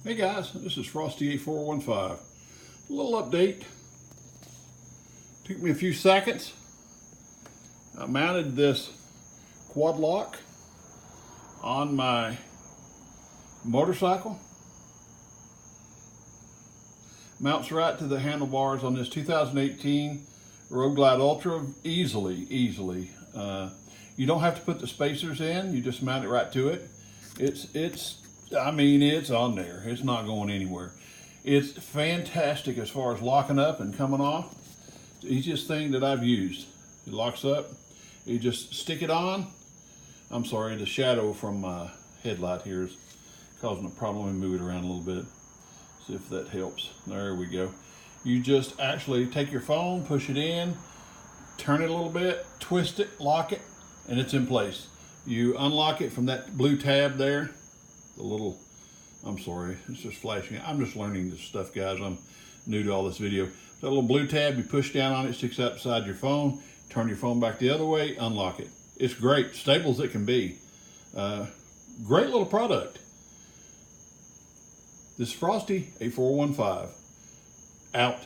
Hey guys, this is Frosty8415. A little update. Took me a few seconds. I mounted this quad lock on my motorcycle. Mounts right to the handlebars on this 2018 Road Glide Ultra easily. You don't have to put the spacers in, you just mount it right to it. It's on there. It's not going anywhere. It's fantastic as far as locking up and coming off. It's the easiest thing that I've used. It locks up. You just stick it on. I'm sorry, the shadow from my headlight here is causing a problem. Let me move it around a little bit. See if that helps. There we go. You just actually take your phone, push it in, turn it a little bit, twist it, lock it, and it's in place. You unlock it from that blue tab there. The little, I'm sorry, it's just flashing. I'm just learning this stuff, guys. I'm new to all this video. That little blue tab, you push down on it, sticks out beside your phone, turn your phone back the other way, unlock it. It's great, stable as it can be. Great little product. This is Frosty8415, out.